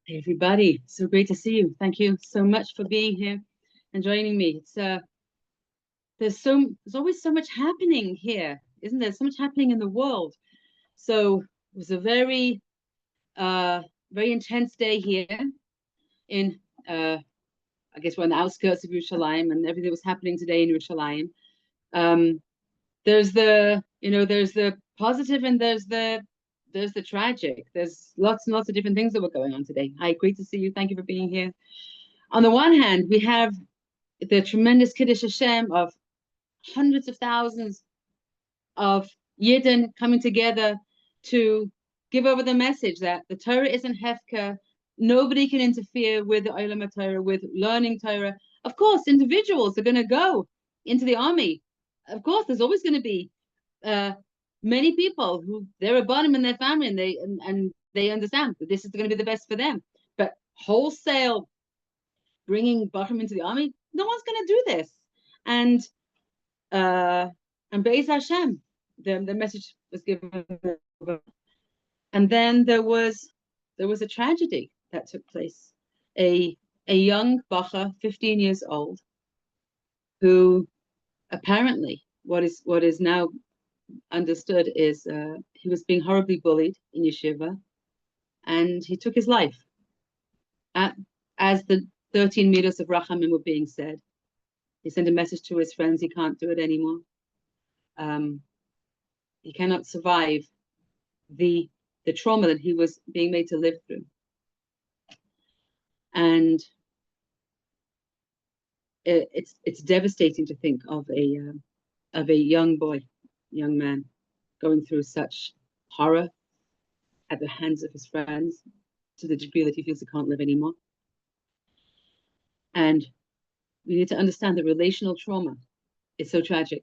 Hey everybody, so great to see you. Thank you so much for being here and joining me. There's always so much happening here, isn't there? So much happening in the world. So it was a very intense day here in I guess we're on the outskirts of Yerushalayim, and everything that was happening today in Yerushalayim. Um, there's the positive and there's the tragic. There's lots and lots of different things that were going on today. Hi, great to see you. Thank you for being here. On the one hand, we have the tremendous Kiddush Hashem of hundreds of thousands of Yidden coming together to give over the message that the Torah isn't hefker. Nobody can interfere with the Olam Torah, with learning Torah. Of course, individuals are going to go into the army. Of course, there's always going to be many people who they're a bottom in their family, and they understand that this is going to be the best for them. But wholesale bringing Bachram into the army, no one's going to do this. And Be'ez Hashem, the message was given. And then there was a tragedy that took place. A young Bacha, 15 years old, who apparently, what is now understood is he was being horribly bullied in yeshiva, and he took his life. As the 13 meters of Rachamim were being said, he sent a message to his friends. He can't do it anymore. He cannot survive the trauma that he was being made to live through. And it's devastating to think of a young man going through such horror at the hands of his friends to the degree that he feels he can't live anymore. And we need to understand that relational trauma is so tragic.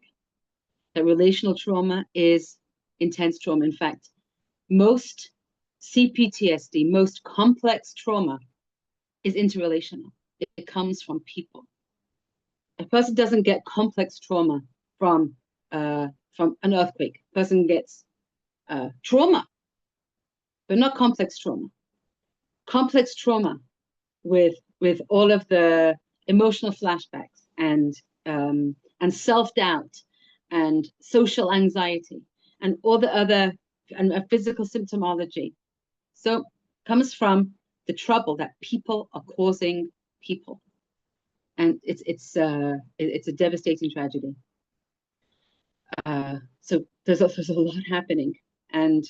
That relational trauma is intense trauma. In fact, most CPTSD, most complex trauma, is interrelational. It comes from people. A person doesn't get complex trauma from an earthquake. A person gets trauma, but not complex trauma. Complex trauma with all of the emotional flashbacks and self-doubt and social anxiety and all the other and physical symptomology. So comes from the trouble that people are causing people, and it's a devastating tragedy. So there's a lot happening, and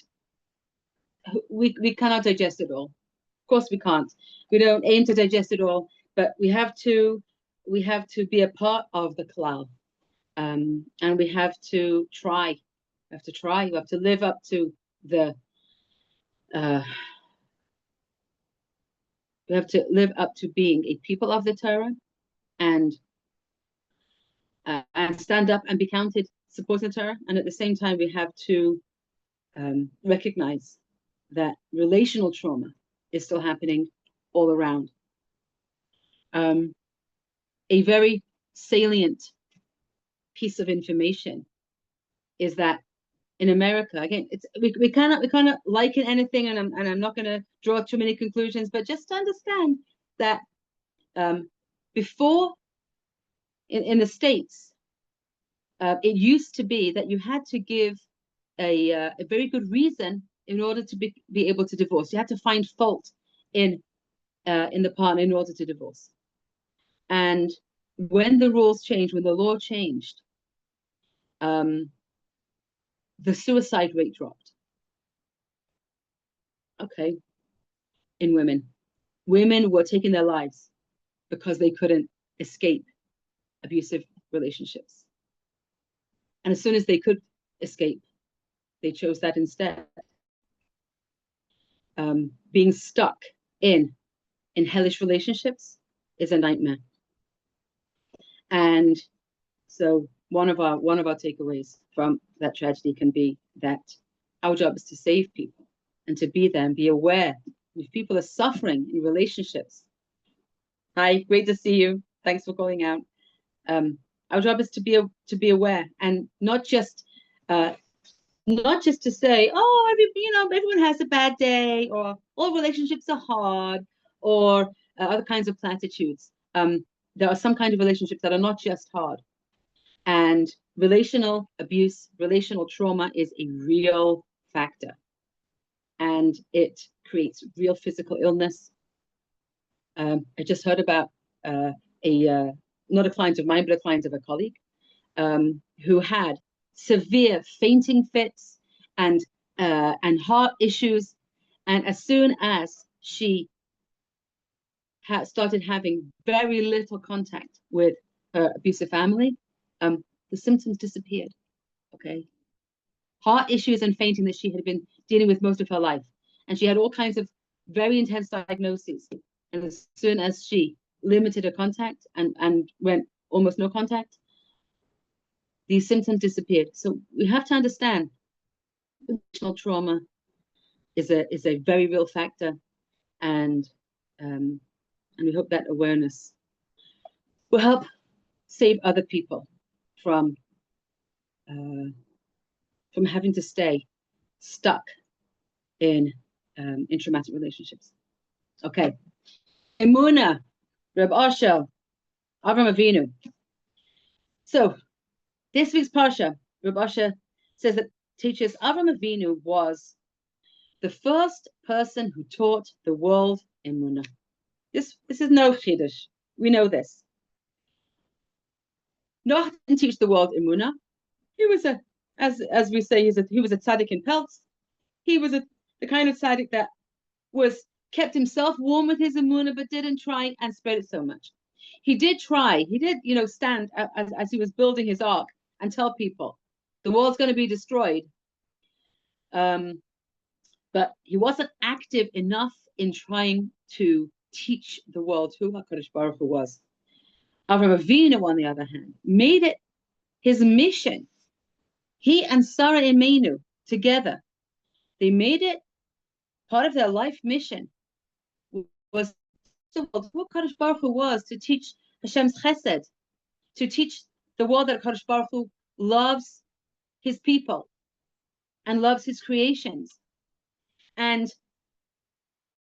we cannot digest it all. Of course we can't. We don't aim to digest it all, but we have to be a part of the klal, and we have to try. We have to live up to the. We have to live up to being a people of the Torah, and stand up and be counted, supporting the Torah. And at the same time, we have to recognize that relational trauma is still happening all around. A very salient piece of information is that in America, again, we cannot liken anything, and I'm not going to draw too many conclusions, but just to understand that before in the States, it used to be that you had to give a very good reason in order to be able to divorce. You had to find fault in the partner in order to divorce. And when the rules changed, when the law changed, the suicide rate dropped. Okay, in women were taking their lives because they couldn't escape abusive relationships. And as soon as they could escape, they chose that instead. Being stuck in hellish relationships is a nightmare. And so one of our takeaways from that tragedy can be that our job is to save people and to be there and be aware. If people are suffering in relationships. Hi, great to see you. Thanks for calling out. Our job is to be aware, and not just to say, oh, everyone has a bad day, or all relationships are hard, or other kinds of platitudes. There are some kind of relationships that are not just hard. And relational abuse, relational trauma is a real factor. And it creates real physical illness. I just heard about not a client of mine, but a client of a colleague who had severe fainting fits and heart issues. And as soon as she started having very little contact with her abusive family, the symptoms disappeared. Okay. Heart issues and fainting that she had been dealing with most of her life. And she had all kinds of very intense diagnoses. And as soon as she limited her contact and went almost no contact, these symptoms disappeared. So we have to understand emotional trauma is a very real factor, and we hope that awareness will help save other people from having to stay stuck in traumatic relationships. Okay, Emuna, Reb Asher, Avram Avinu. So this week's parsha, Reb Asher says that teaches Avram Avinu was the first person who taught the world Emuna. This is no chiddush. We know this. Noach didn't teach the world Emuna. He was as we say, he was a tzaddik in pelts. He was the kind of tzaddik that kept himself warm with his Emuna, but didn't try and spread it so much. He did try. He did, stand as he was building his ark and tell people the world's going to be destroyed. But he wasn't active enough in trying to teach the world who HaKadosh Baruch Hu was. Avram Avinu, on the other hand, made it his mission. He and Sarah Imenu together, they made it part of their life mission was the world who HaKadosh Baruch Hu was, to teach Hashem's chesed, to teach the world that HaKadosh Baruch Hu loves his people and loves his creations. And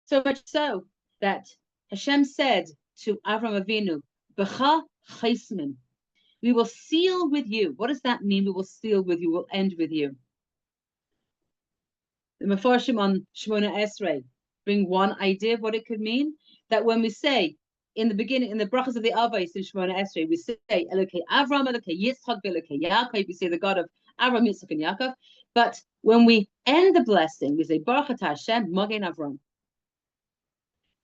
so much so that Hashem said to Avram Avinu, B'cha chaismin, we will seal with you. What does that mean? We will seal with you, we'll end with you. The Mefarshim on Shemona Esrei bring one idea of what it could mean. That when we say in the beginning, in the brachas of the Avos in Shemona Esrei, we say Elokei Avram, Elokei Yitzchak, Elokei Yaakov. We say the God of Avram, Yitzchak, and Yaakov. But when we end the blessing, we say Baruch Atah Hashem Magen Avram.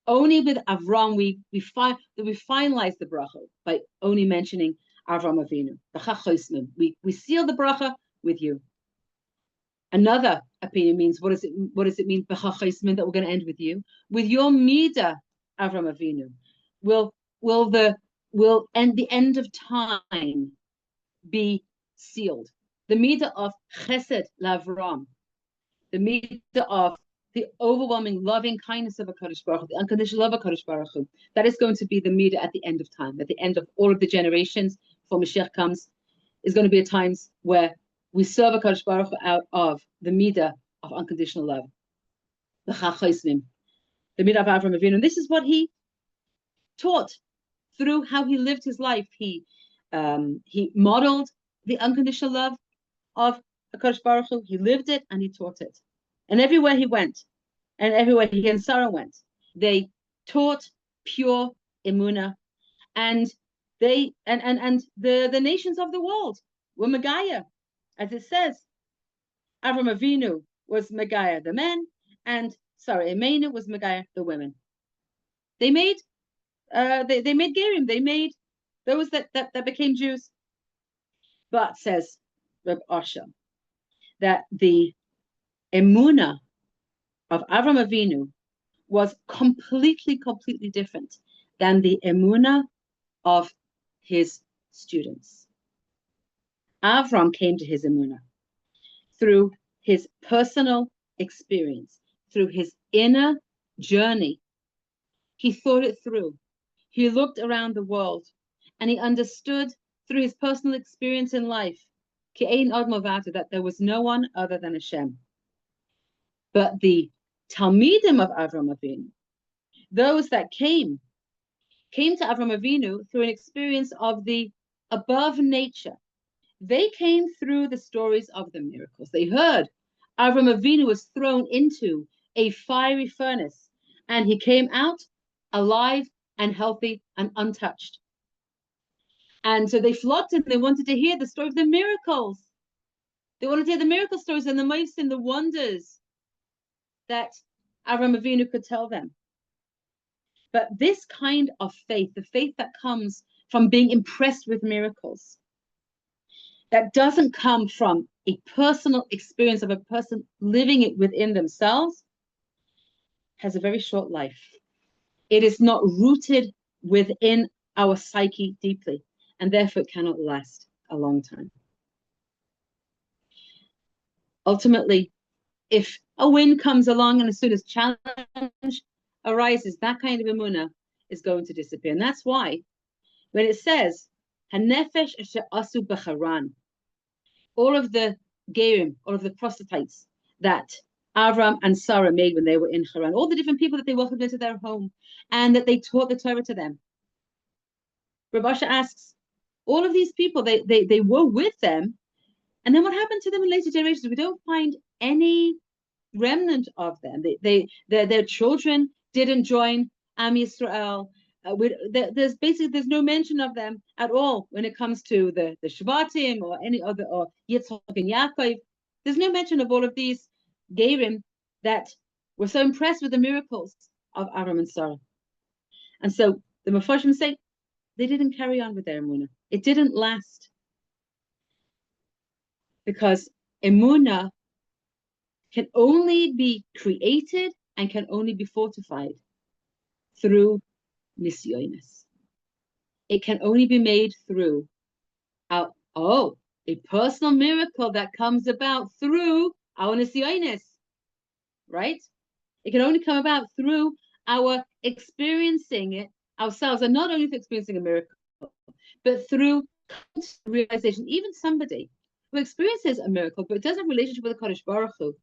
Only with Avram we finalize the bracha by only mentioning Avram Avinu. We seal the bracha with you. Another opinion means what does it mean that we're going to end with you? With your midah, Avram Avinu, will end the end of time be sealed. The midah of chesed lavram, the midah of the overwhelming loving kindness of HaKadosh Baruch Hu, the unconditional love of HaKadosh Baruch Hu, that is going to be the midah at the end of time, at the end of all of the generations before Mashiach comes, is going to be at times where we serve HaKadosh Baruch Hu out of the midah of unconditional love, the midah of Avram Avinu. And this is what he taught through how he lived his life. He modeled the unconditional love of HaKadosh Baruch Hu. He lived it and he taught it. And everywhere he went, and everywhere he and Sarah went, they taught pure emuna, and the nations of the world were Megaya, as it says. Avram Avinu was Megaya the men, and Sarah Imenu was Megaya the women. They made they made Gerim, they made those that became Jews. But says Reb Asher that the emuna of Avram Avinu was completely different than the emuna of his students. Avram came to his emuna through his personal experience, through his inner journey. He thought it through. He looked around the world and he understood through his personal experience in life that there was no one other than Hashem. But the Talmidim of Avram Avinu, those that came to Avram Avinu through an experience of the above nature. They came through the stories of the miracles. They heard Avram Avinu was thrown into a fiery furnace, and he came out alive and healthy and untouched. And so they flocked and they wanted to hear the story of the miracles. They wanted to hear the miracle stories and the most and the wonders that Avram Avinu could tell them. But this kind of faith, the faith that comes from being impressed with miracles, that doesn't come from a personal experience of a person living it within themselves, has a very short life. It is not rooted within our psyche deeply, and therefore it cannot last a long time. Ultimately, if a wind comes along and as soon as challenge arises, that kind of emunah is going to disappear. And that's why when it says, Hanefesh asher asu b'charan, all of the gerim, all of the proselytes that Avram and Sarah made when they were in Haran, all the different people that they welcomed into their home and that they taught the Torah to them. Rav Asher asks, all of these people, they were with them, and then what happened to them in later generations? We don't find any remnant of them. Their children didn't join Am Yisrael. There's no mention of them at all when it comes to the Shvatim or any other, or Yitzchak and Yaakov. There's no mention of all of these Gerim that were so impressed with the miracles of Avram and Sarah. And so the Mefarshim say they didn't carry on with their emunah. It didn't last because emunah can only be created and can only be fortified through nisyonis. It can only be made through a personal miracle that comes about through our nisyonis, right? It can only come about through our experiencing it ourselves, and not only through experiencing a miracle, but through realization. Even somebody who experiences a miracle but doesn't have a relationship with the Kadosh Baruch Hu,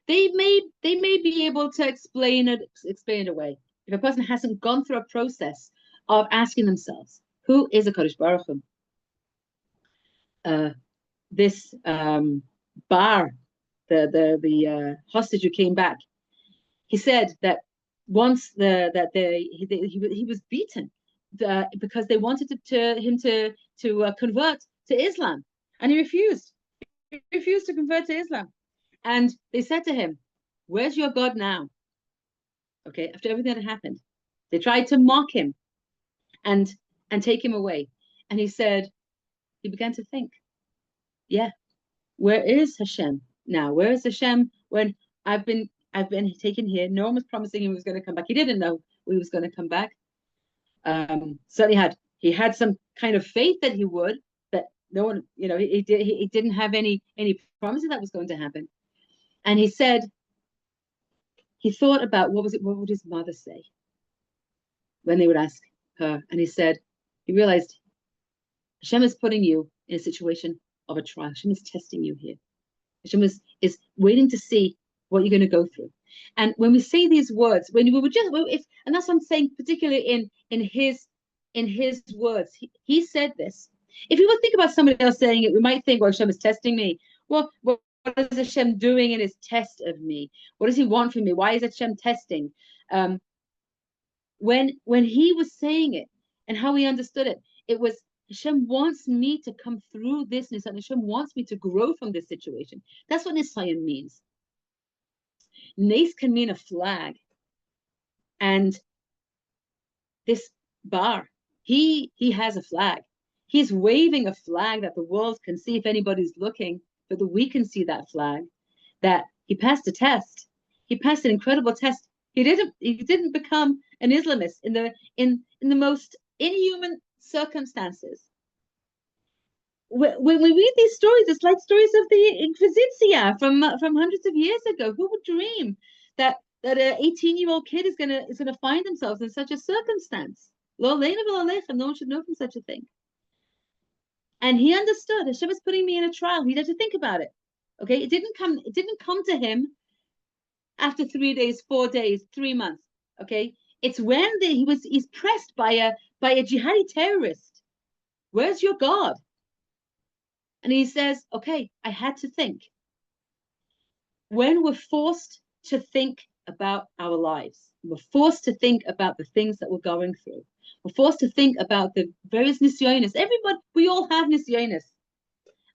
they may be able to explain it away. If a person hasn't gone through a process of asking themselves, who is a Kadosh Baruch Hu? This bar, the hostage who came back, he said that once he was beaten because they wanted him to convert to Islam, and he refused. He refused to convert to Islam, and they said to him, "Where's your God now?" Okay, after everything that happened, they tried to mock him and take him away, and he said, he began to think, yeah, where is Hashem now? Where is Hashem when I've been taken here? No one was promising he was going to come back. He didn't know he was going to come back. Certainly he had some kind of faith that he would, but no one, he didn't have any promises that was going to happen. And he said, he thought about what would his mother say when they would ask her, and he realized Hashem is putting you in a situation of a trial. Hashem is testing you here. Hashem is waiting to see what you're going to go through. And when we say these words, and that's what I'm saying, particularly in his words, he said this. If you would think about somebody else saying it, we might think, well, Hashem is testing me. Well, what is Hashem doing in his test of me? What does he want from me? Why is Hashem testing? When he was saying it and how he understood it, it was Hashem wants me to come through this, and Hashem wants me to grow from this situation. That's what Nisayon means. Nes can mean a flag. And this bar, he has a flag. He's waving a flag that the world can see if anybody's looking, but that we can see that flag, that he passed a test. He passed an incredible test. He didn't become an Islamist in the most inhuman circumstances. When we read these stories, it's like stories of the Inquisition from hundreds of years ago. Who would dream that an 18-year-old kid is gonna find themselves in such a circumstance? No one should know from such a thing. And he understood Hashem is putting me in a trial. He had to think about it. Okay, it didn't come to him after 3 days, 4 days, 3 months. Okay, It's when he's pressed by a jihadi terrorist. Where's your God? And he says, okay, I had to think. When we're forced to think about our lives, we're forced to think about the things that we're going through. We're forced to think about the various nisyonis. Everybody, we all have nisyonis.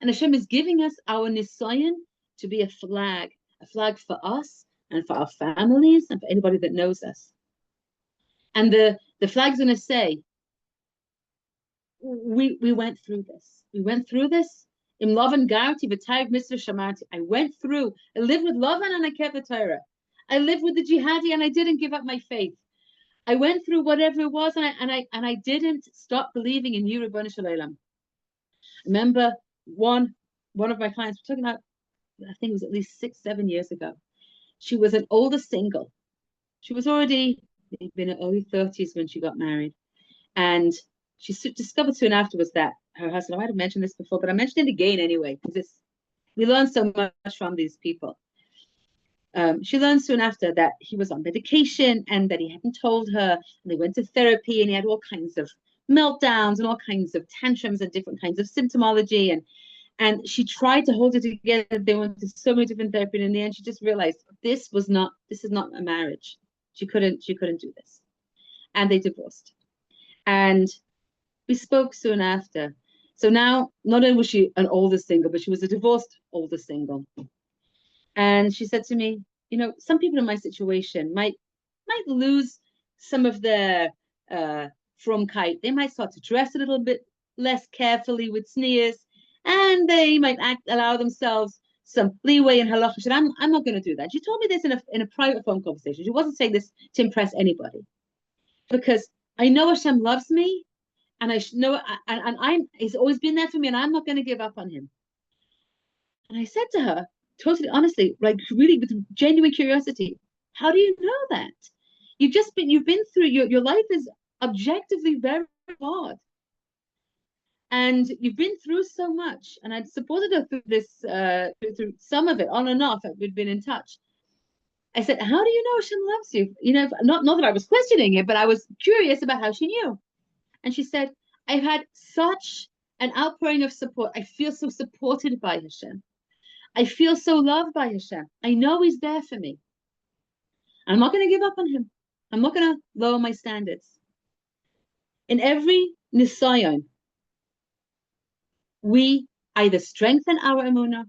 And Hashem is giving us our nisyon to be a flag for us and for our families and for anybody that knows us. And the flag's going to say, we went through this. We went through this. In Lavan Garti, V'tayv Mitzvah Shamarti. I went through. I lived with Lavan and I kept the Torah. I lived with the jihadi and I didn't give up my faith. I went through whatever it was and I didn't stop believing in you, Ribbon Shalom. Remember one of my clients, we're talking about, I think it was at least 6-7 years ago. She was an older single. She was already in her early 30s when she got married. And she discovered soon afterwards that her husband, I might have mentioned this before, but I mentioned it again anyway, because we learn so much from these people. She learned soon after that he was on medication and that he hadn't told her, and they went to therapy and he had all kinds of meltdowns and all kinds of tantrums and different kinds of symptomology. And she tried to hold it together. They went to so many different therapies, and in the end, she just realized this is not a marriage. She couldn't do this. And they divorced. And we spoke soon after. So now, not only was she an older single, but she was a divorced older single. And she said to me, some people in my situation might lose some of their fromkeit. They might start to dress a little bit less carefully with sneers, and they might allow themselves some leeway in halacha. She said, I'm not going to do that. She told me this in a private phone conversation. She wasn't saying this to impress anybody, because I know Hashem loves me, and I know, and he's always been there for me, and I'm not going to give up on him. And I said to her, totally honestly, like really with genuine curiosity, how do you know that? You've been through, your life is objectively very hard. And you've been through so much. And I'd supported her through this, through some of it, on and off. We'd been in touch. I said, how do you know Hashem loves you? Not that I was questioning it, but I was curious about how she knew. And she said, I've had such an outpouring of support. I feel so supported by Hashem. I feel so loved by Hashem. I know he's there for me. I'm not going to give up on him. I'm not going to lower my standards. In every nisayon, we either strengthen our emunah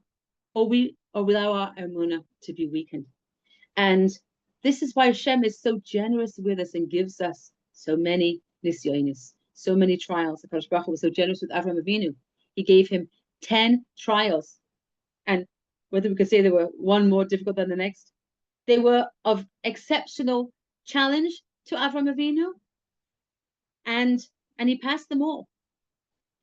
or we allow our emunah to be weakened. And this is why Hashem is so generous with us and gives us so many nisyonis, so many trials. The Parshas Baruch Hu was so generous with Avraham Avinu. He gave him 10 trials. And whether we could say they were one more difficult than the next, they were of exceptional challenge to Avraham Avinu. And he passed them all.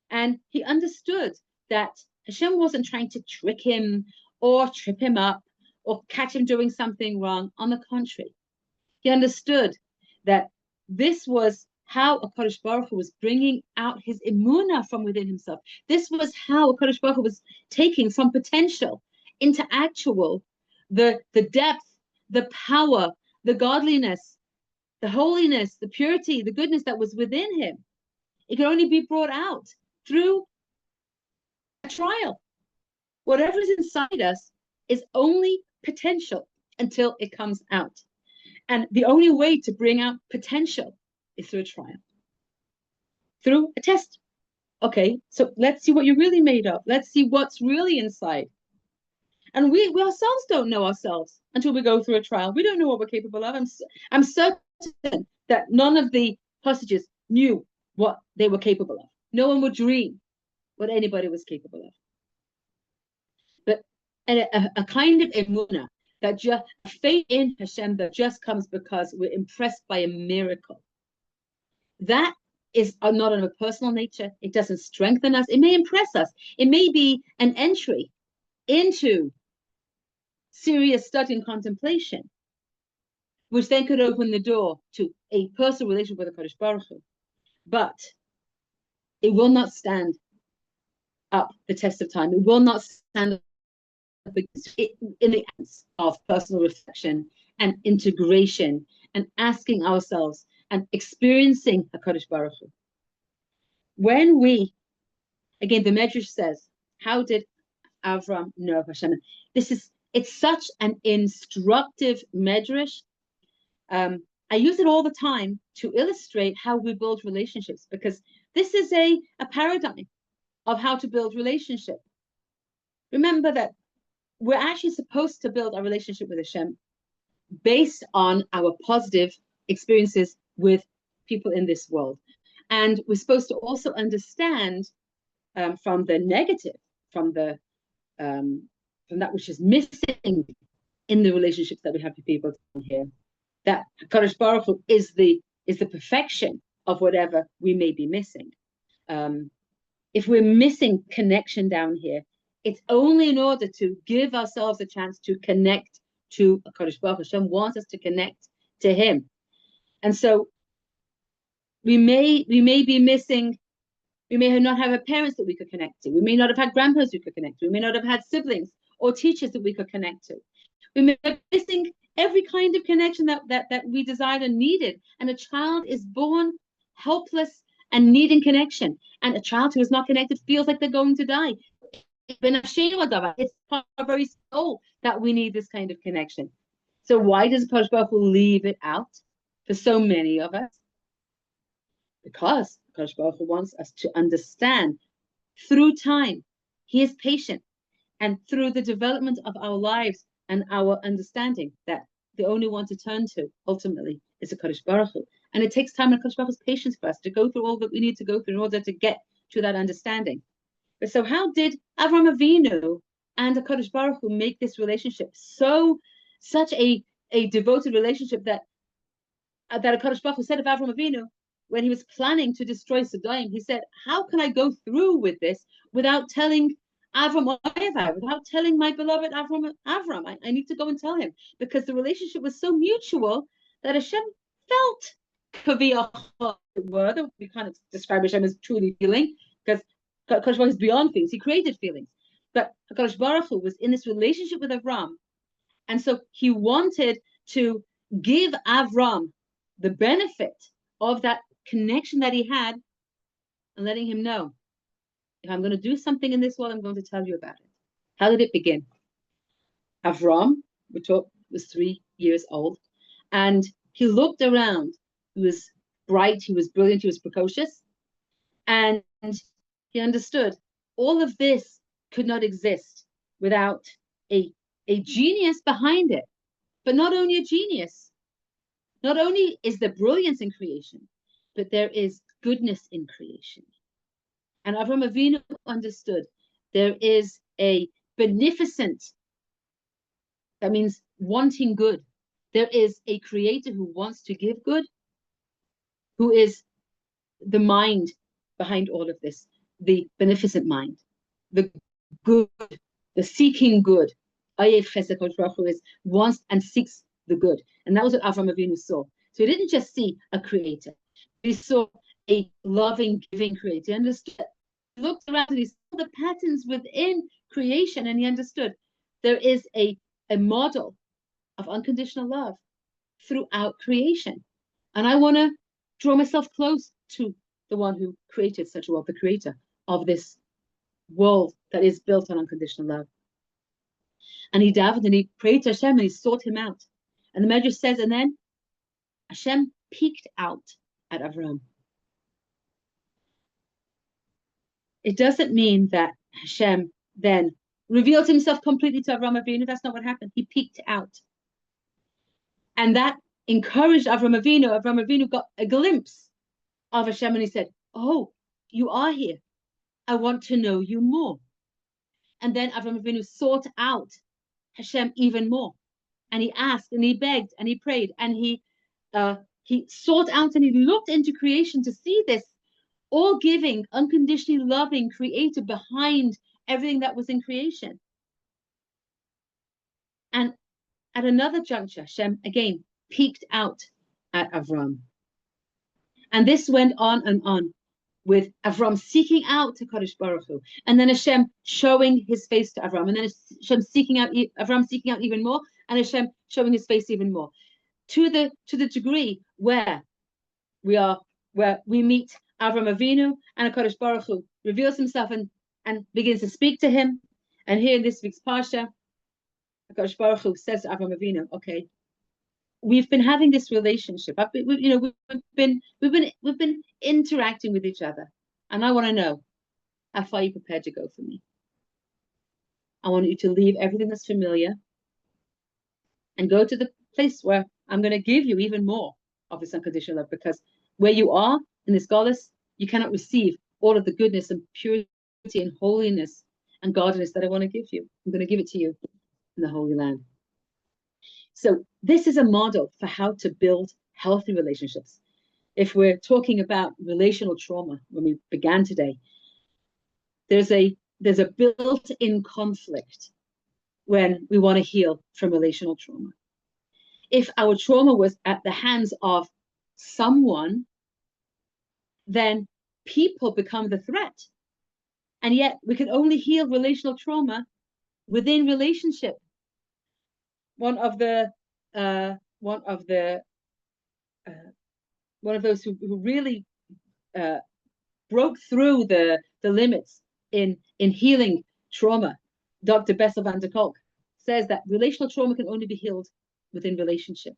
And he understood that Hashem wasn't trying to trick him or trip him up or catch him doing something wrong. On the contrary, he understood that this was how HaKadosh Baruch Hu was bringing out his emunah from within himself. This was how HaKadosh Baruch Hu was taking from potential into actual the depth, the power, the godliness, the holiness, the purity, the goodness that was within him. It could only be brought out through a trial. Whatever is inside us is only potential until it comes out. And the only way to bring out potential is through a trial, through a test. Okay, so let's see what you're really made of. Let's see what's really inside. And we ourselves don't know ourselves until we go through a trial. We don't know what we're capable of. I'm certain that none of the hostages knew what they were capable of. No one would dream what anybody was capable of. But a kind of emunah, that just faith in Hashem that just comes because we're impressed by a miracle. That is not of a personal nature. It doesn't strengthen us. It may impress us. It may be an entry into serious study and contemplation, which then could open the door to a personal relationship with the Kadosh Baruch Hu. But it will not stand up the test of time. It will not stand up in the hands of personal reflection and integration and asking ourselves and experiencing HaKadosh Baruch Hu. When we, again, the Medrash says, how did Avram know Hashem? It's such an instructive Medrash. I use it all the time to illustrate how we build relationships, because this is a paradigm of how to build relationship. Remember that we're actually supposed to build our relationship with Hashem based on our positive experiences with people in this world. And we're supposed to also understand from the negative, from that which is missing in the relationships that we have with people here, that HaKadosh Baruch Hu is the perfection of whatever we may be missing. If we're missing connection down here, it's only in order to give ourselves a chance to connect to HaKadosh Baruch Hu. Hashem wants us to connect to Him. And so we may be missing, we may not have parents that we could connect to. We may not have had grandparents we could connect to. We may not have had siblings or teachers that we could connect to. We may be missing every kind of connection that we desired and needed. And a child is born helpless and needing connection. And a child who is not connected feels like they're going to die. It's our very soul that we need this kind of connection. So why does Parshas Lech Lecha leave it out for so many of us? Because Parshas Lech Lecha wants us to understand through time. He is patient, and through the development of our lives and our understanding that the only one to turn to ultimately is HaKadosh Baruch Hu. And it takes time and HaKadosh Baruch Hu's patience for us to go through all that we need to go through in order to get to that understanding. But so how did Avraham Avinu and HaKadosh Baruch Hu make this relationship such a devoted relationship that HaKadosh Baruch Hu said of Avraham Avinu when he was planning to destroy Sodom? He said, how can I go through with this without telling Avram, without telling my beloved Avram? I need to go and tell him, because the relationship was so mutual that Hashem felt kaviyachol, word we kind of describe Hashem as truly feeling, because HaKadosh Baruch Hu is beyond feelings. He created feelings. But HaKadosh Baruch Hu was in this relationship with Avram. And so he wanted to give Avram the benefit of that connection that he had and letting him know, if I'm going to do something in this world, I'm going to tell you about it. How did it begin? Avram, we're taught, was 3 years old, and he looked around. He was bright, he was brilliant, he was precocious, and he understood all of this could not exist without a genius behind it. But not only a genius, not only is there brilliance in creation, but there is goodness in creation. And Avraham Avinu understood there is a beneficent, that means wanting good. There is a creator who wants to give good, who is the mind behind all of this, the beneficent mind, the good, the seeking good. Ayev Chesed Baruch Hu is wants and seeks the good. And that was what Avraham Avinu saw. So he didn't just see a creator. He saw a loving, giving creator. He understood. He looked around and he saw the patterns within creation, and he understood there is a model of unconditional love throughout creation. And I want to draw myself close to the one who created such a world, the creator of this world that is built on unconditional love. And he davened and he prayed to Hashem and he sought him out. And the Medrash says, and then Hashem peeked out at Avram. It doesn't mean that Hashem then revealed himself completely to Avraham Avinu. That's not what happened. He peeked out. And that encouraged Avraham Avinu. Avraham Avinu got a glimpse of Hashem and he said, oh, you are here. I want to know you more. And then Avraham Avinu sought out Hashem even more. And he asked and he begged and he prayed and he sought out and he looked into creation to see this all-giving, unconditionally loving creator behind everything that was in creation. And at another juncture, Hashem again peeked out at Avram. And this went on and on, with Avram seeking out to Kadosh Baruch Hu, and then Hashem showing his face to Avram, and then Hashem seeking out Avram seeking out even more, and Hashem showing his face even more. to the degree where we meet Avram Avinu, and HaKadosh Baruch Hu reveals himself and begins to speak to him. And here in this week's Parsha, HaKadosh Baruch Hu says to Avram Avinu, okay, we've been having this relationship. We've been interacting with each other, and I want to know how far you're prepared to go for me. I want you to leave everything that's familiar and go to the place where I'm going to give you even more of this unconditional love, because where you are in this Goddess, you cannot receive all of the goodness and purity and holiness and godliness that I want to give you. I'm going to give it to you in the Holy Land. So this is a model for how to build healthy relationships. If we're talking about relational trauma, when we began today, there's a built-in conflict when we want to heal from relational trauma. If our trauma was at the hands of someone, then people become the threat. And yet we can only heal relational trauma within relationship. One of those who really broke through the limits in healing trauma, Dr. Bessel van der Kolk, says that relational trauma can only be healed within relationship.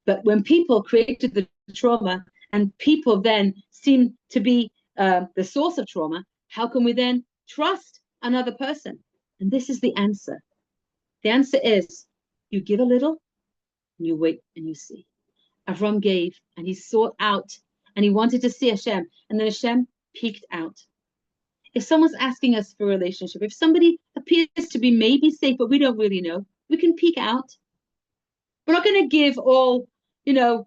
But when people created the trauma and people then seem to be the source of trauma, how can we then trust another person? And this is the answer. The answer is, you give a little, and you wait and you see. Avram gave, and he sought out, and he wanted to see Hashem, and then Hashem peeked out. If someone's asking us for a relationship, if somebody appears to be maybe safe, but we don't really know, we can peek out. We're not going to give all of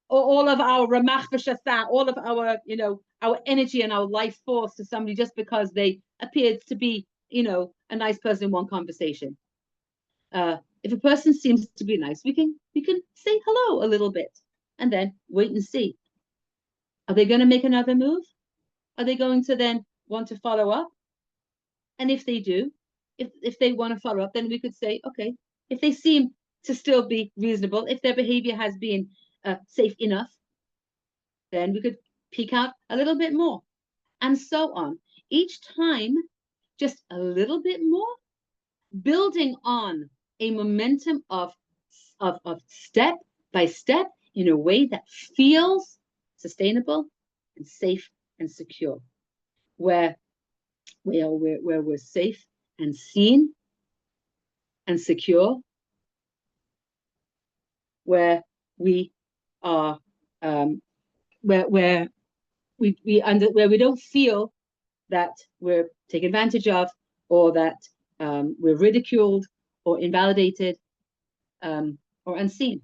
our ramach v'shasa, all of our, our energy and our life force to somebody just because they appeared to be, a nice person in one conversation. If a person seems to be nice, we can say hello a little bit and then wait and see. Are they going to make another move? Are they going to then want to follow up? And if they do, if they want to follow up, then we could say, okay, if they seem to still be reasonable, if their behavior has been safe enough, then we could peek out a little bit more, and so on. Each time, just a little bit more, building on a momentum of step by step in a way that feels sustainable and safe and secure, where we're safe and seen and secure, where we are where we don't feel that we're taken advantage of, or that we're ridiculed or invalidated or unseen.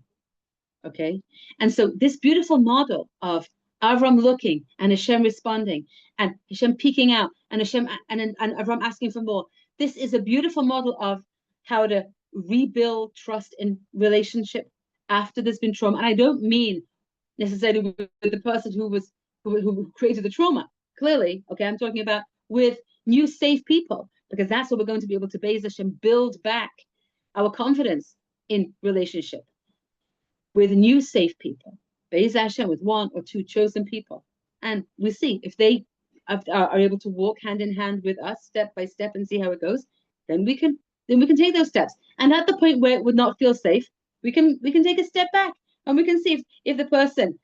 Okay, and so this beautiful model of Avram looking and Hashem responding, and Hashem peeking out, and Hashem and Avram asking for more. This is a beautiful model of how to rebuild trust in relationship after there's been trauma. And I don't mean necessarily with the person who created the trauma. Clearly, okay, I'm talking about with new safe people, because that's what we're going to be able to Be'ez Hashem build back our confidence in relationship with new safe people. Be'ez Hashem with one or two chosen people, and we see if they are able to walk hand in hand with us step by step and see how it goes. Then we can take those steps. And at the point where it would not feel safe, we can take a step back, and we can see if the person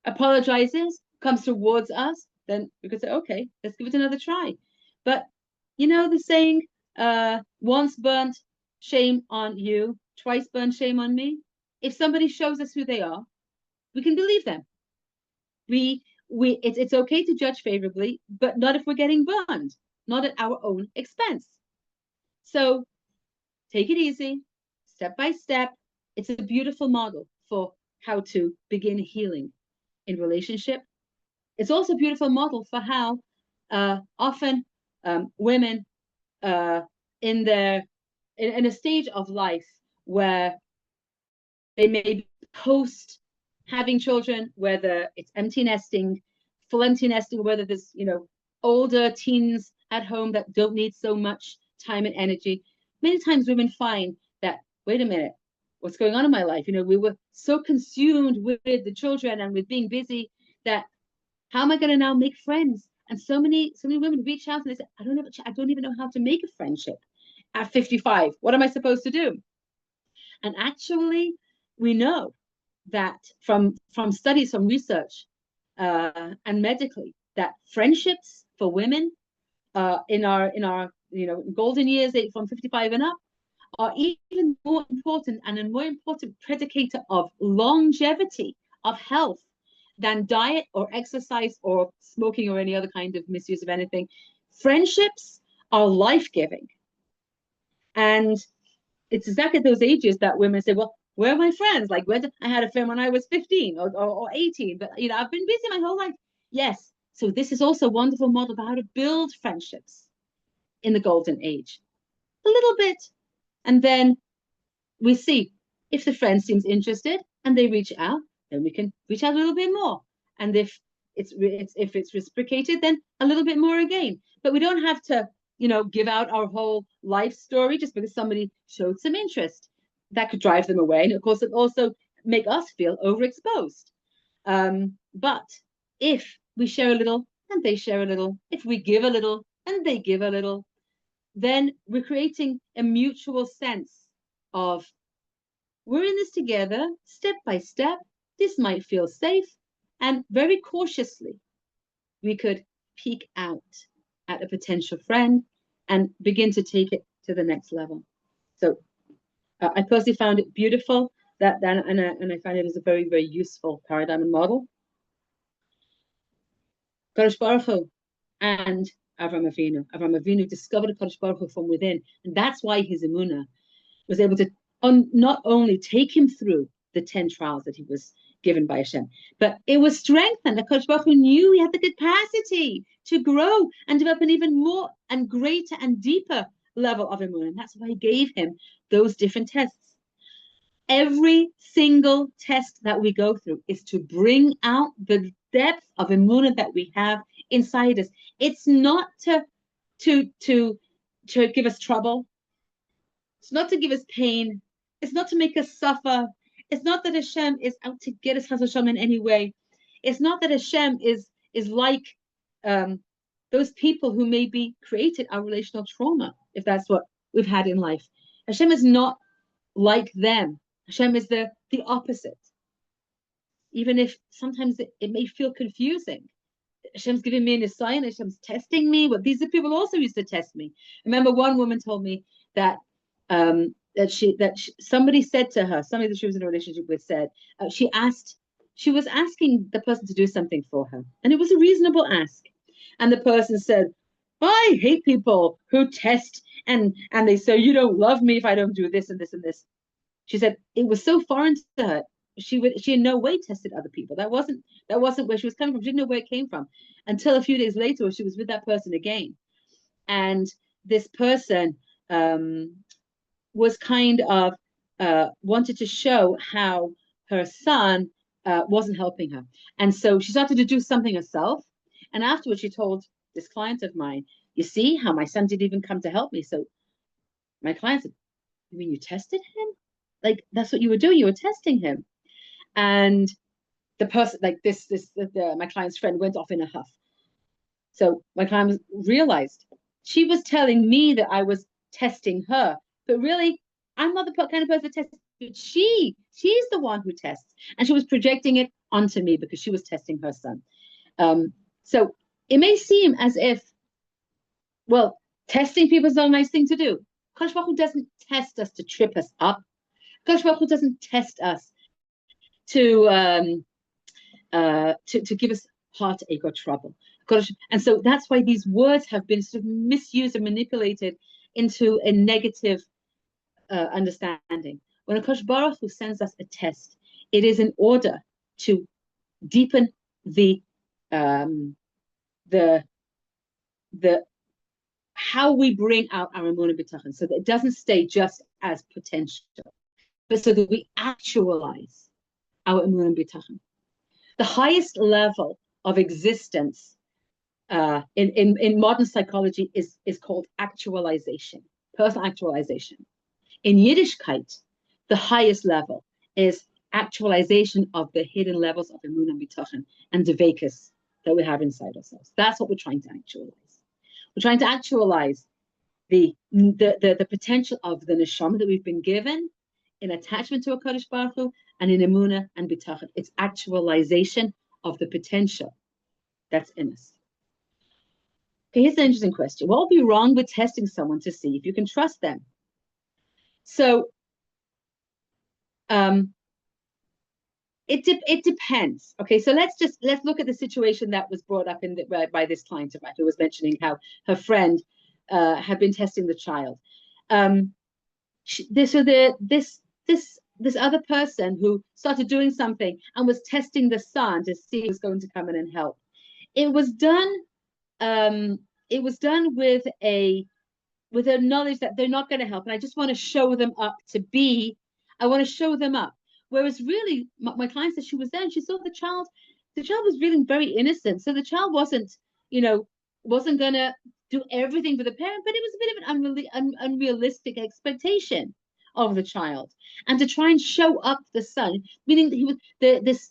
apologizes, comes towards us, then we could say, okay, let's give it another try. But the saying, once burnt, shame on you, twice burnt, shame on me. If somebody shows us who they are, we can believe them. It's okay to judge favorably, but not if we're getting burned, not at our own expense. So take it easy, step by step. It's a beautiful model for how to begin healing in relationship. It's also a beautiful model for how often women in a stage of life where they may be post having children, whether it's empty nesting, full empty nesting, whether there's older teens at home that don't need so much time and energy. Many times women find that, wait a minute, what's going on in my life. We were so consumed with the children and with being busy that how am I going to now make friends? And so many women reach out and they say, I don't even know how to make a friendship at 55. What am I supposed to do? And actually, we know that from studies, from research, and medically, that friendships for women in our golden years, from 55 and up, are even more important and a more important predicator of longevity, of health, than diet or exercise or smoking or any other kind of misuse of anything. Friendships are life-giving. And it's exactly those ages that women say, well, where are my friends? Like, I had a friend when I was 15 or 18, but I've been busy my whole life. Yes. So this is also a wonderful model of how to build friendships in the golden age. A little bit. And then we see if the friend seems interested and they reach out, then we can reach out a little bit more. And if it's reciprocated, then a little bit more again. But we don't have to, give out our whole life story just because somebody showed some interest. That could drive them away. And of course, it also make us feel overexposed. But if we share a little and they share a little, if we give a little and they give a little, then we're creating a mutual sense of we're in this together, step by step. This might feel safe. And very cautiously, we could peek out at a potential friend and begin to take it to the next level. So I personally found it beautiful and I find it as a very, very useful paradigm and model. Kadosh Baruch Hu and Avram Avinu discovered Kadosh Baruch Hu from within, and that's why his emunah was able to not only take him through the 10 trials that he was given by Hashem, but it was strengthened. The Kadosh Baruch Hu knew he had the capacity to grow and develop an even more and greater and deeper level of emunah, and that's why he gave him those different tests. Every single test that we go through is to bring out the depth of emunah that we have inside us. It's not to give us trouble. It's not to give us pain. It's not to make us suffer. It's not that Hashem is out to get us Hashem in any way. It's not that Hashem is like those people who maybe created our relational trauma, if that's what we've had in life. Hashem is not like them. Hashem is the opposite. Even if sometimes it may feel confusing. Hashem's giving me an assignment, Hashem's testing me. But these are people also used to test me. I remember one woman told me that somebody said to her, somebody that she was in a relationship with said, she was asking the person to do something for her. And it was a reasonable ask. And the person said, I hate people who test and they say, you don't love me if I don't do this and this and this. She said it was so foreign to her. She in no way tested other people. That wasn't where she was coming from. She didn't know where it came from until a few days later, she was with that person again. And this person was kind of wanted to show how her son wasn't helping her. And so she started to do something herself. And afterwards, she told this client of mine, you see how my son didn't even come to help me. So my client said, you mean you tested him? Like, that's what you were doing. You were testing him. And the person, like my client's friend went off in a huff. So my client realized she was telling me that I was testing her, but really, I'm not the kind of person that tests. She's the one who tests, and she was projecting it onto me because she was testing her son. So it may seem as if, well, testing people is not a nice thing to do. Kadosh Baruch Hu doesn't test us to trip us up. Kadosh Baruch Hu doesn't test us to give us heartache or trouble. And so that's why these words have been sort of misused and manipulated into a negative understanding. When a Kadosh Baruch Hu sends us a test, it is in order to deepen the how we bring out our emunah b'tachon, so that it doesn't stay just as potential, but so that we actualize our emunah b'tachon. The highest level of existence in modern psychology is called actualization, personal actualization. In Yiddishkeit, the highest level is actualization of the hidden levels of emunah and bitachon and devekus that we have inside ourselves. That's what we're trying to actualize. We're trying to actualize the potential of the neshama that we've been given in attachment to a Kadosh Baruch Hu and in emunah and bitachon. It's actualization of the potential that's in us. Okay, here's an interesting question. What would be wrong with testing someone to see if you can trust them? So it depends. Okay, so let's look at the situation that was brought up by this client of mine who was mentioning how her friend had been testing the child. This other person who started doing something and was testing the son to see who was going to come in and help. It was done with a knowledge that they're not going to help, and I just want to show them up I want to show them up. Whereas really, my client said she was there and she saw the child was really very innocent. So the child wasn't going to do everything for the parent, but it was a bit of an unrealistic expectation of the child. And to try and show up the son, meaning he was this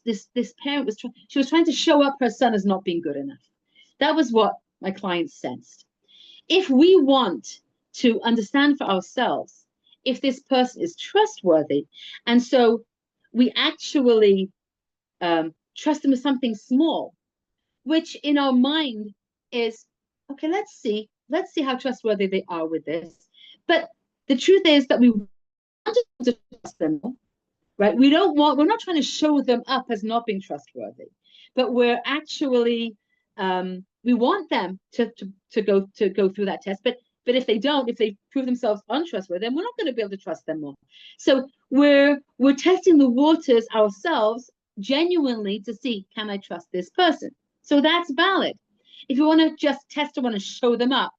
parent she was trying to show up her son as not being good enough. That was what my client sensed. If we want to understand for ourselves if this person is trustworthy, and so we actually trust them with something small, which in our mind is, okay, let's see how trustworthy they are with this. But the truth is that we want to trust them, right? We're not trying to show them up as not being trustworthy, but we're actually we want them to go through that test. But if they prove themselves untrustworthy, then we're not going to be able to trust them more. So we're testing the waters ourselves genuinely to see, can I trust this person? So that's valid. If you want to just test or want to show them up,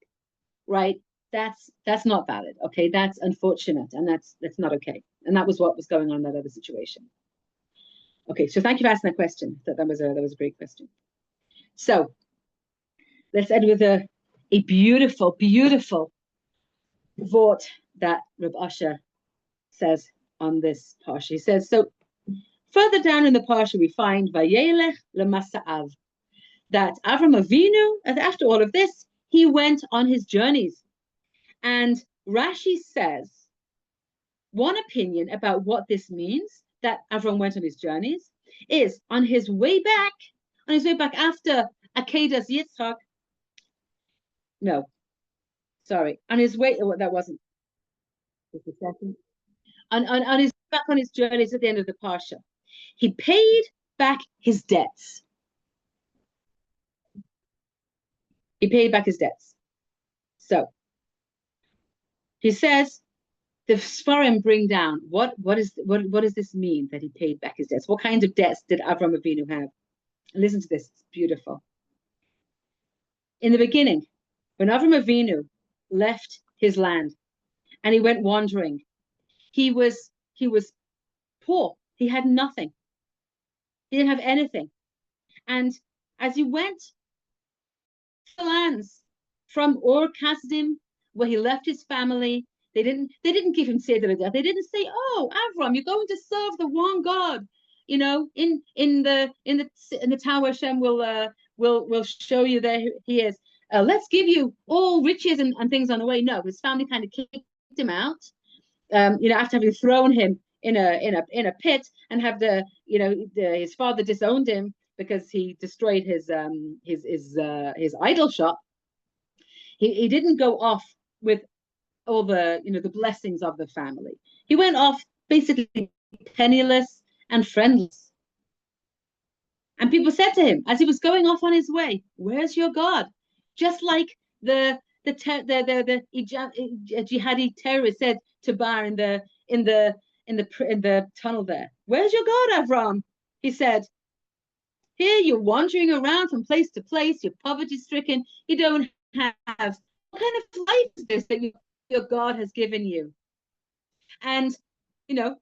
right? That's not valid. Okay, that's unfortunate, and that's not okay. And that was what was going on in that other situation. Okay, so thank you for asking that question. That was a great question. So let's end with a beautiful, beautiful vort that Reb Asher says on this parsha. He says, so further down in the parsha we find Vayelech lemasa'av, that Avram Avinu, after all of this, he went on his journeys. And Rashi says one opinion about what this means, that Avram went on his journeys, is on his way back after Akedas Yitzchak. No, sorry, on his way. Oh, that wasn't. Just a second. On his back on his journeys at the end of the parsha, he paid back his debts. He paid back his debts. So he says, the Sfarim bring down what does this mean that he paid back his debts? What kind of debts did Avram Avinu have? And listen to this; it's beautiful. In the beginning, when Avram Avinu left his land and he went wandering, he was poor. He had nothing. He didn't have anything. And as he went to the lands from Ur Kasdim, where he left his family, they didn't give him Seder. They didn't say, "Oh, Avram, you're going to serve the one God." You know, in the tower, Hashem will show you there he is. Let's give you all riches and things on the way. No, his family kind of kicked him out. After having thrown him in a pit and have his father disowned him because he destroyed his idol shop. He didn't go off with all the the blessings of the family. He went off basically penniless and friendless. And people said to him as he was going off on his way, "Where's your God?" Just like the jihadi terrorist said to Bar in the tunnel there, "Where's your God, Avram?" He said, "Here you're wandering around from place to place. You're poverty-stricken. You don't have what kind of life is this that your God has given you?" And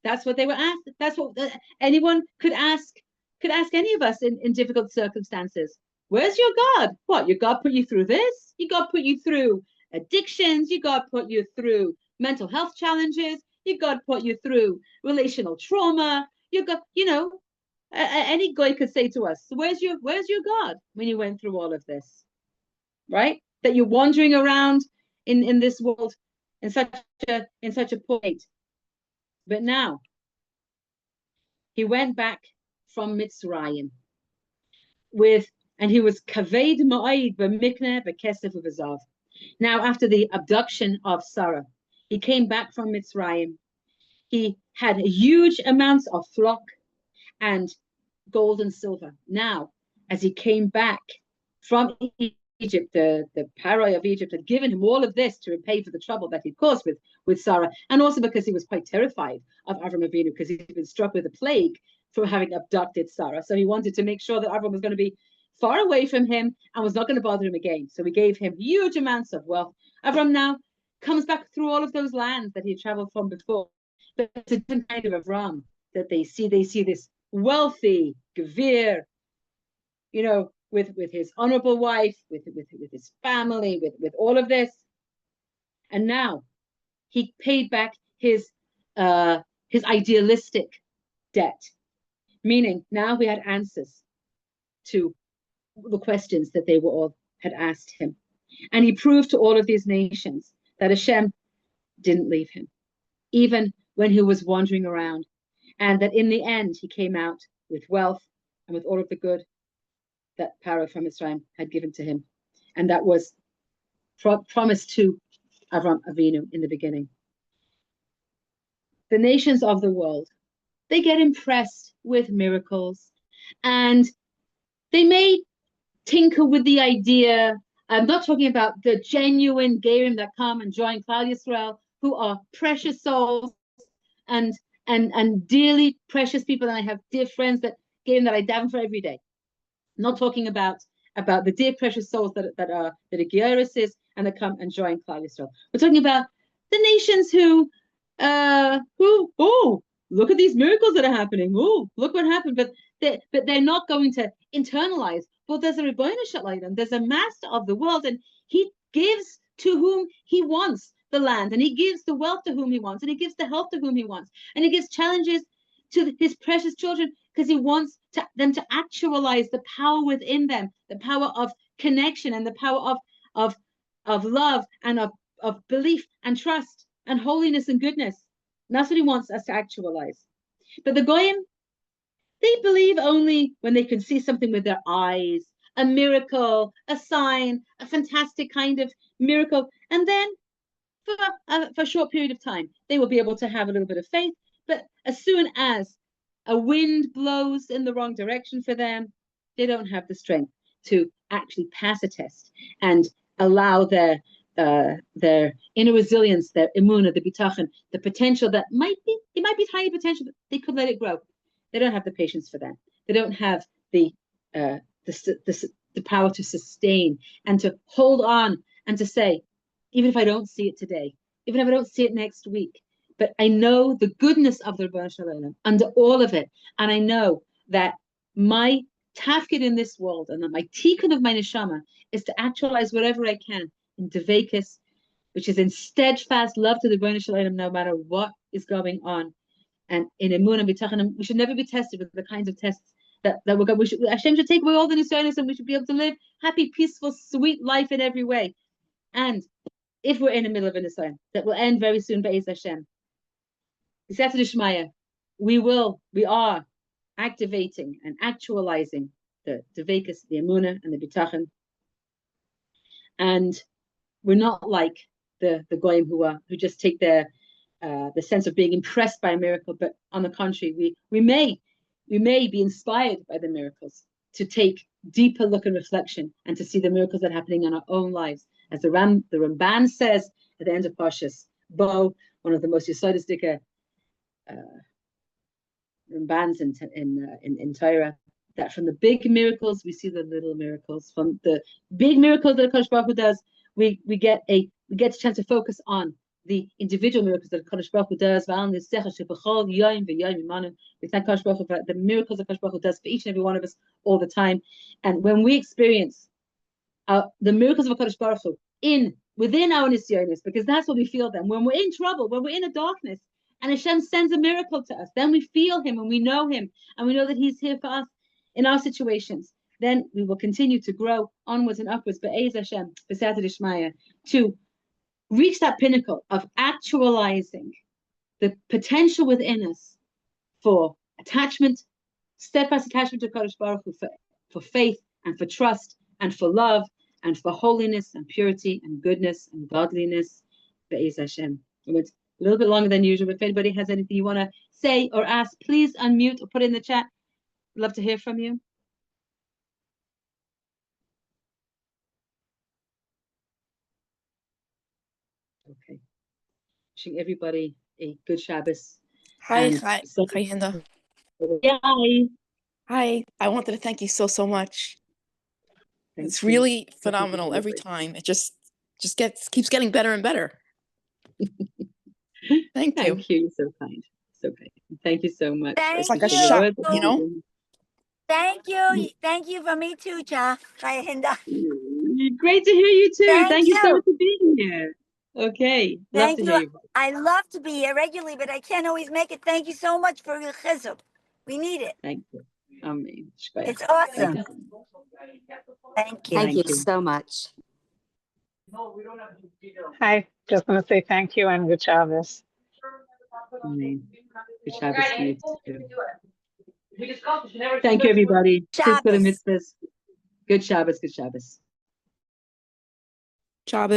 that's what they were asked. That's what anyone could ask any of us in difficult circumstances. Where's your God? What, your God put you through this? Your God put you through addictions. Your God put you through mental health challenges. You God put you through relational trauma. You got, any guy could say to us, where's your God when you went through all of this, right? That you're wandering around in this world in such a point. But now he went back from Mitzrayim and he was kaved ma'id b'mikneh b'kesef u'v'zav. Now, after the abduction of Sarah, he came back from Mitzrayim. He had huge amounts of flock and gold and silver. Now, as he came back from Egypt, the Pharaoh of Egypt had given him all of this to repay for the trouble that he'd caused with Sarah, and also because he was quite terrified of Avram Avinu because he'd been struck with a plague for having abducted Sarah. So he wanted to make sure that Avram was going to be far away from him and was not going to bother him again. So he gave him huge amounts of wealth. Avram now comes back through all of those lands that he had traveled from before, but it's a different kind of Avram that they see. They see this wealthy Gevir, with his honorable wife, with his family, with all of this. And now he paid back his idealistic debt, meaning now he had answers to the questions that they were all had asked him. And he proved to all of these nations that Hashem didn't leave him, even when he was wandering around, and that in the end he came out with wealth and with all of the good that Pharaoh from Mitzrayim had given to him. And that was promised to Avram Avinu in the beginning. The nations of the world, they get impressed with miracles, and they may tinker with the idea. I'm not talking about the genuine Gerim that come and join Klal Yisrael, who are precious souls and dearly precious people. And I have dear friends that I daven for every day. I'm not talking about the dear precious souls that are Gioris and that come and join Klal Yisrael. We're talking about the nations who look at these miracles that are happening. Oh, look what happened. But they're not going to internalize. Well, there's a Rebbeinu Shalom, there's a master of the world, and he gives to whom he wants the land, and he gives the wealth to whom he wants, and he gives the health to whom he wants, and he gives challenges to his precious children because he wants them to actualize the power within them, the power of connection and the power of love and of belief and trust and holiness and goodness. And that's what he wants us to actualize. But the Goyim, they believe only when they can see something with their eyes, a miracle, a sign, a fantastic kind of miracle. And then for a short period of time, they will be able to have a little bit of faith. But as soon as a wind blows in the wrong direction for them, they don't have the strength to actually pass a test and allow their inner resilience, their emunah, the bitachon, the potential that it might be tiny potential, but they could let it grow. They don't have the patience for that. They don't have the power to sustain and to hold on and to say, even if I don't see it today, even if I don't see it next week, but I know the goodness of the Rebbeinu Shalom under all of it, and I know that my tafkid in this world and that my tikkun of my neshama is to actualize whatever I can in devekis, which is in steadfast love to the Rebbeinu Shalom no matter what is going on. And in emunah and bitachon, we should never be tested with the kinds of tests that we're going. Hashem should take away all the nisyonos, and we should be able to live happy, peaceful, sweet life in every way. And if we're in the middle of a nisyon that will end very soon, Be'ez Hashem, we are activating and actualizing the devekas, the emunah, and the bitachon. And we're not like the goyim who just take the sense of being impressed by a miracle, but on the contrary, we may be inspired by the miracles to take deeper look and reflection and to see the miracles that are happening in our own lives. As the Ramban says at the end of Parshas Bo, one of the most yesodistic Rambans in Torah, that from the big miracles we see the little miracles. From the big miracles that Kadosh Baruch Hu does, we get a chance to focus on the individual miracles that Kadosh Baruch Hu does. We thank Kadosh Baruch Hu for the miracles that Kadosh Baruch Hu does for each and every one of us all the time. And when we experience the miracles of Kadosh Baruch Hu within our nisyonos, because that's what we feel then. When we're in trouble, when we're in a darkness, and Hashem sends a miracle to us, then we feel him and we know him and we know that he's here for us in our situations, then we will continue to grow onwards and upwards, Be'ez Hashem, B'siyata D'Shmaya, to reach that pinnacle of actualizing the potential within us for attachment, steadfast attachment to Kadosh Baruch Hu, for faith and for trust and for love and for holiness and purity and goodness and godliness. Be'ez Hashem. It went a little bit longer than usual, but if anybody has anything you want to say or ask, please unmute or put it in the chat. I'd love to hear from you. Okay. Wishing everybody a good Shabbos. Hi, Hinda. Yeah, hi. I wanted to thank you so much. It's really phenomenal every time. It just keeps getting better and better. Thank you. Thank you. So kind. So kind. Thank you so much. It's like a shot, you know? Thank you. Thank you for me too, Chaya Hinda. Great to hear you too. Thank you so you. much for being here. Okay. Love to hear you. I love to be here regularly, but I can't always make it. Thank you so much for your chizuk. We need it. Thank you. Amen. It's awesome. Thank you. Thank you so much. Hi, just want to say thank you and good Shabbos. Amen. Good Shabbos to you too. Thank you, everybody. Shabbos. Good Shabbos. Good Shabbos. Shabbos.